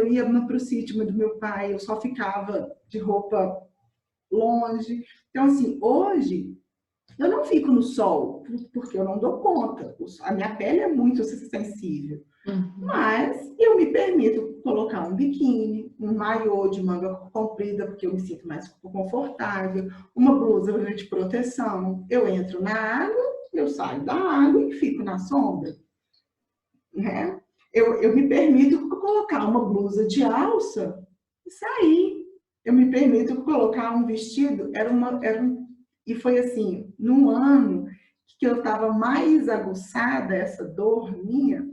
ia para o sítio do meu pai, eu só ficava de roupa longe. Então, assim, hoje, eu não fico no sol, porque eu não dou conta. A minha pele é muito sensível. Mas eu me permito colocar um biquíni, um maiô de manga comprida, porque eu me sinto mais confortável, uma blusa de proteção. Eu entro na água, eu saio da água e fico na sombra. Né? Eu me permito colocar uma blusa de alça e sair. Eu me permito colocar um vestido, e foi assim, num ano que eu estava mais aguçada, essa dor minha,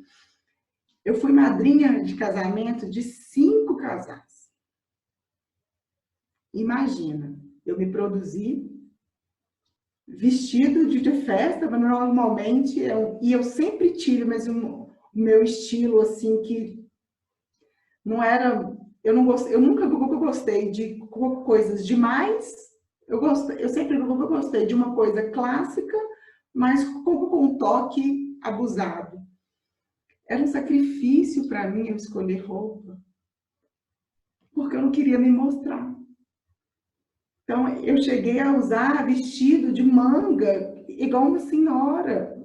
eu fui madrinha de casamento de 5 casais. Imagina, eu me produzi vestido de festa, mas normalmente, e eu sempre tive, mas o meu estilo, assim, que não era, eu nunca gostei de coisas demais, eu sempre gostei de uma coisa clássica, mas com um toque abusado. Era um sacrifício para mim eu escolher roupa, porque eu não queria me mostrar. Então, eu cheguei a usar vestido de manga igual uma senhora.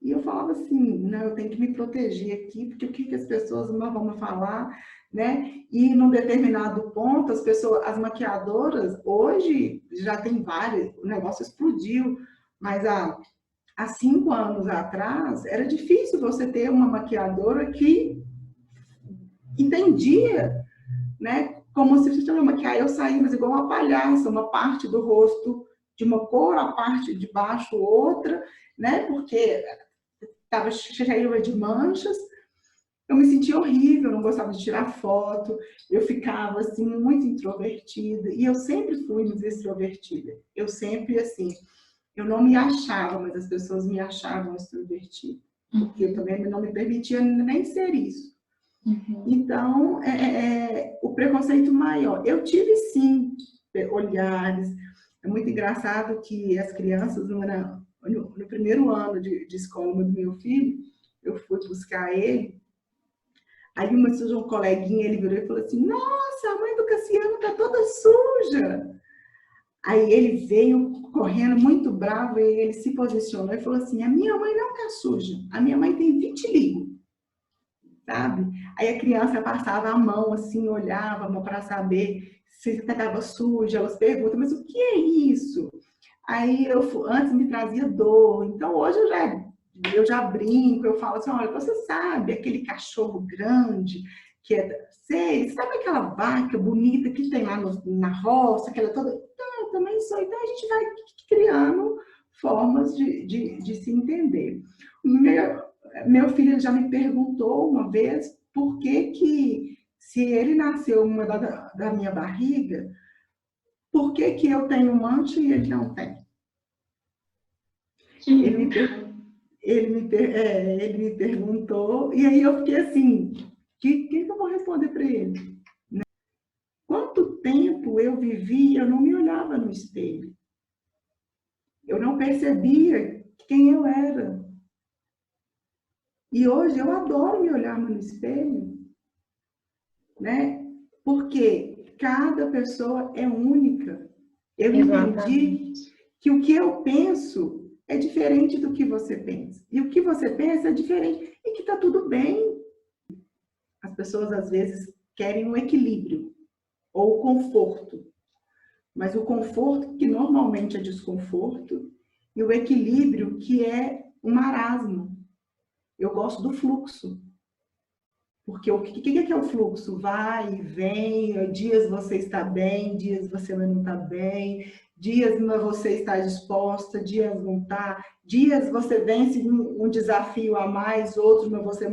E eu falava assim, não, eu tenho que me proteger aqui, porque o que, que as pessoas não vão me falar, né? E num determinado ponto, as maquiadoras, hoje já tem várias, o negócio explodiu, mas há 5 anos atrás, era difícil você ter uma maquiadora que entendia, né? Como se fosse uma maquiagem, eu saía, mas igual uma palhaça, uma parte do rosto de uma cor, a parte de baixo outra, né? Porque estava cheia de manchas, eu me sentia horrível, não gostava de tirar foto, eu ficava assim muito introvertida, e eu sempre fui muito extrovertida. Eu sempre assim, eu não me achava, mas as pessoas me achavam extrovertida, porque eu também não me permitia nem ser isso. Então, o preconceito maior. Eu tive, sim, olhares. É muito engraçado que as crianças, no primeiro ano de escola do meu filho, eu fui buscar ele, aí um coleguinha, ele virou e falou assim, nossa, a mãe do Cassiano está toda suja. Aí ele veio correndo muito bravo, e ele se posicionou e falou assim, a minha mãe não está suja, a minha mãe tem vitiligo. Sabe? Aí a criança passava a mão assim, olhava para saber se estava suja, elas perguntam, mas o que é isso? Aí antes me trazia dor, então hoje eu já brinco, eu falo assim, olha, você sabe, aquele cachorro grande, que sabe aquela vaca bonita que tem lá na roça, aquela toda, então, eu também sou, então a gente vai criando formas de se entender. Meu filho já me perguntou uma vez por que se ele nasceu da minha barriga, por que eu tenho mancha e ele não tem? Ele me perguntou, e aí eu fiquei assim, o que eu vou responder para ele? Quanto tempo eu vivi, eu não me olhava no espelho. Eu não percebia quem eu era. E hoje eu adoro me olhar no espelho, né? Porque cada pessoa é única. Eu entendi que o que eu penso é diferente do que você pensa. E o que você pensa é diferente. E que está tudo bem. As pessoas, às vezes, querem um equilíbrio ou conforto. Mas o conforto, que normalmente é desconforto, e o equilíbrio, que é um marasmo. Eu gosto do fluxo. Porque o que é o fluxo? Vai e vem, dias você está bem, dias você não está bem, dias você está disposta, dias não está, dias você vence um desafio a mais, outros você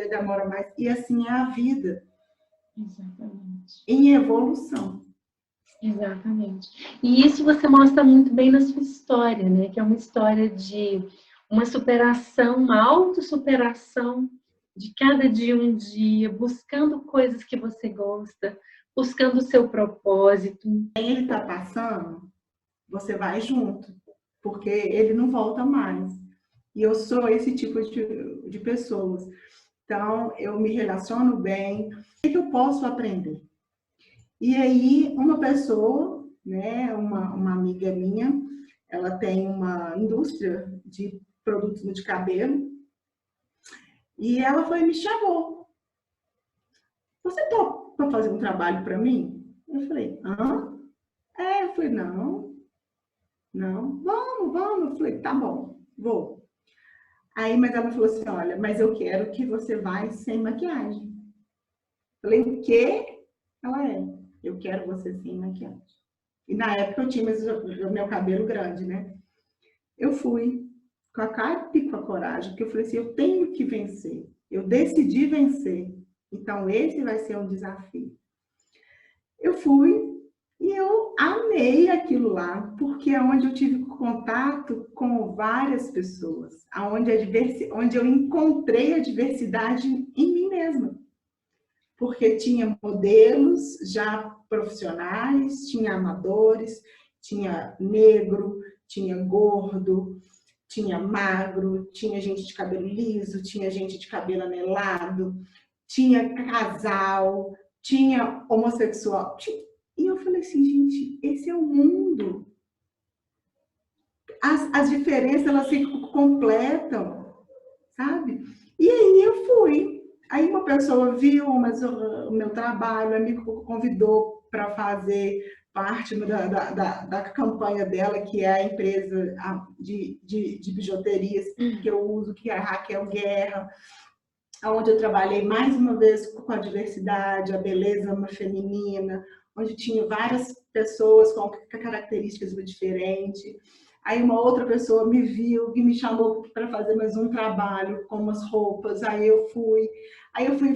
demora mais, e assim é a vida. Exatamente. Em evolução. Exatamente. E isso você mostra muito bem na sua história, né? Que é uma história de uma superação, uma autossuperação de cada dia um dia, buscando coisas que você gosta, buscando o seu propósito. Ele está passando, você vai junto, porque ele não volta mais. E eu sou esse tipo de pessoas. Então, eu me relaciono bem. O que eu posso aprender? E aí, uma pessoa, né, uma amiga minha, ela tem uma indústria de produtos de cabelo, e ela foi e me chamou. Você topa para fazer um trabalho para mim? Eu falei, hã? Eu falei, não, vamos. Eu falei, tá bom, vou. Aí, mas ela falou assim, olha, mas eu quero que você vá sem maquiagem. Eu falei, o quê? Ela eu quero você sem maquiagem. E na época eu tinha o meu cabelo grande, né? Eu fui com a cara e com a coragem, porque eu falei assim, eu tenho que vencer. Eu decidi vencer. Então, esse vai ser um desafio. Eu fui e eu amei aquilo lá, porque é onde eu tive contato com várias pessoas, onde eu encontrei a diversidade em mim mesma. Porque tinha modelos já profissionais, tinha amadores, tinha negro, tinha gordo, tinha magro, tinha gente de cabelo liso, tinha gente de cabelo anelado, tinha casal, tinha homossexual. E eu falei assim, gente, esse é o mundo. as diferenças, elas se completam, sabe? E aí eu fui. Aí uma pessoa viu o meu trabalho, me convidou para fazer parte da campanha dela, que é a empresa de bijuterias que eu uso, que é a Raquel Guerra, onde eu trabalhei mais uma vez com a diversidade, a beleza feminina, onde tinha várias pessoas com características diferentes. Aí uma outra pessoa me viu e me chamou para fazer mais um trabalho com umas roupas. Aí eu fui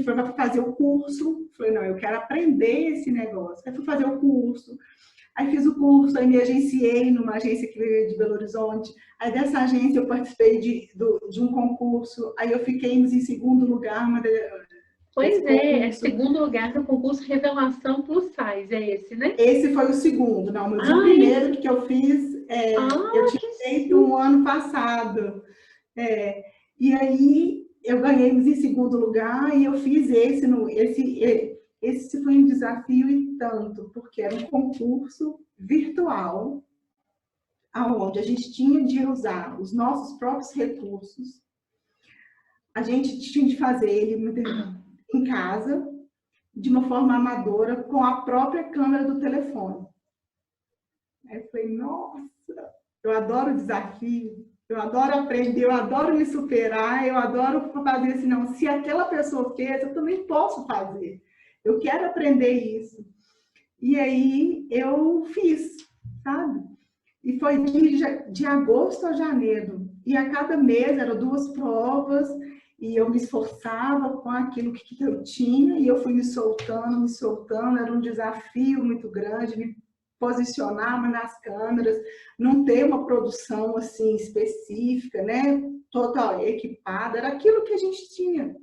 para fazer o curso. Falei, não, eu quero aprender esse negócio. Aí fui fazer o curso. Aí fiz o curso, aí me agenciei numa agência aqui de Belo Horizonte. Aí dessa agência eu participei de um concurso. Aí eu fiquei em segundo lugar. Pois é segundo lugar no concurso Revelação Plus Size, é esse, né? Esse foi o segundo, não, o primeiro que eu fiz, eu tinha feito no ano passado. E aí eu ganhei em segundo lugar e eu fiz esse foi um desafio e tanto, porque era um concurso virtual, onde a gente tinha de usar os nossos próprios recursos, a gente tinha de fazer ele em casa, de uma forma amadora, com a própria câmera do telefone. Aí eu falei, nossa, eu adoro desafio, eu adoro aprender, eu adoro me superar, eu adoro fazer assim, não, se aquela pessoa fez, eu também posso fazer. Eu quero aprender isso. E aí eu fiz, sabe? E foi de agosto a janeiro. E a cada mês eram 2 provas, e eu me esforçava com aquilo que eu tinha, e eu fui me soltando, era um desafio muito grande, me posicionar nas câmeras, não ter uma produção assim específica, né? Total equipada, era aquilo que a gente tinha.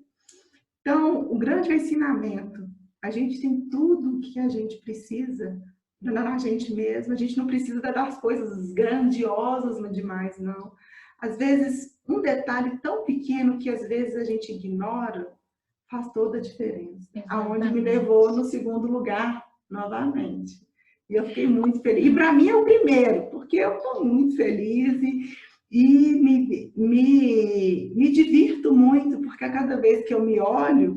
Então, o grande ensinamento, a gente tem tudo que a gente precisa na gente mesmo, a gente não precisa das coisas grandiosas demais, não. Às vezes, um detalhe tão pequeno que às vezes a gente ignora, faz toda a diferença. Aonde me levou no segundo lugar, novamente. E eu fiquei muito feliz. E para mim é o primeiro, porque eu estou muito feliz e me divirto muito, porque a cada vez que eu me olho,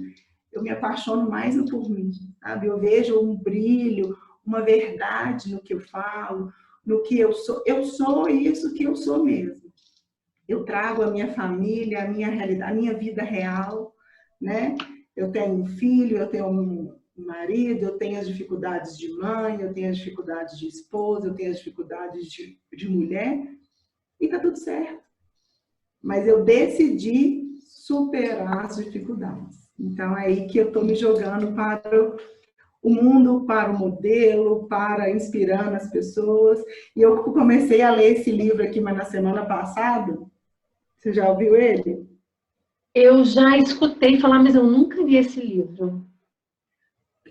eu me apaixono mais por mim, sabe? Eu vejo um brilho, uma verdade no que eu falo, no que eu sou. Eu sou isso que eu sou mesmo. Eu trago a minha família, a minha realidade, a minha vida real, né? Eu tenho um filho, eu tenho um marido, eu tenho as dificuldades de mãe, eu tenho as dificuldades de esposa, eu tenho as dificuldades de mulher, e tá tudo certo. Mas eu decidi superar as dificuldades. Então, é aí que eu estou me jogando para o mundo, para o modelo, para inspirando as pessoas. E eu comecei a ler esse livro aqui, mas na semana passada. Você já ouviu ele? Eu já escutei falar, mas eu nunca li esse livro.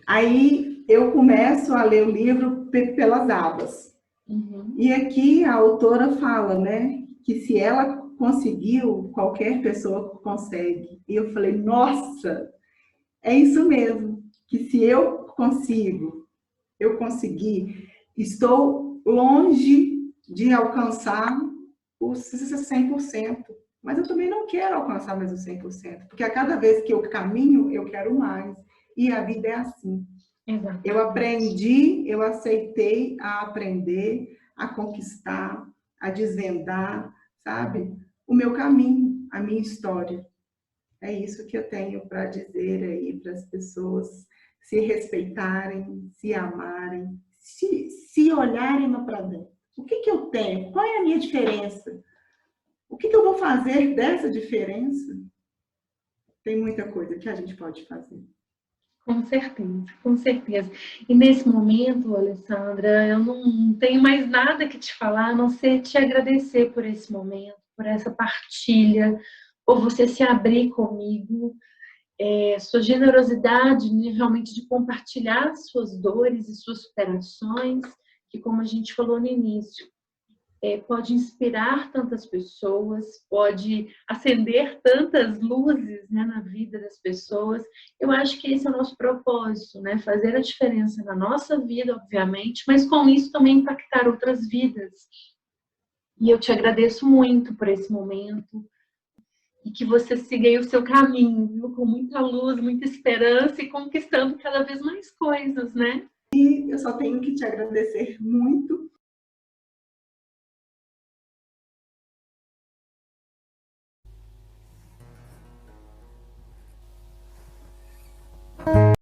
Aí eu começo a ler o livro pelas abas. Uhum. E aqui a autora fala, né, que se ela conseguiu, qualquer pessoa consegue. E eu falei, nossa, é isso mesmo, que se eu consigo, eu consegui, estou longe de alcançar os 100%, mas eu também não quero alcançar mais os 100%, porque a cada vez que eu caminho, eu quero mais. E a vida é assim. Exatamente. Eu aprendi, eu aceitei a aprender, a conquistar, a desvendar, sabe? O meu caminho, a minha história. É isso que eu tenho para dizer aí para as pessoas se respeitarem, se amarem, se olharem para dentro. O que eu tenho? Qual é a minha diferença? O que eu vou fazer dessa diferença? Tem muita coisa que a gente pode fazer. Com certeza, com certeza. E nesse momento, Alessandra, eu não tenho mais nada que te falar, a não ser te agradecer por esse momento, por essa partilha, por você se abrir comigo, sua generosidade, né, realmente de compartilhar suas dores e suas superações, que como a gente falou no início, pode inspirar tantas pessoas, pode acender tantas luzes, né, na vida das pessoas. Eu acho que esse é o nosso propósito, né? Fazer a diferença na nossa vida, obviamente, mas com isso também impactar outras vidas. E eu te agradeço muito por esse momento e que você siga aí o seu caminho, viu? Com muita luz, muita esperança e conquistando cada vez mais coisas, né? E eu só tenho que te agradecer muito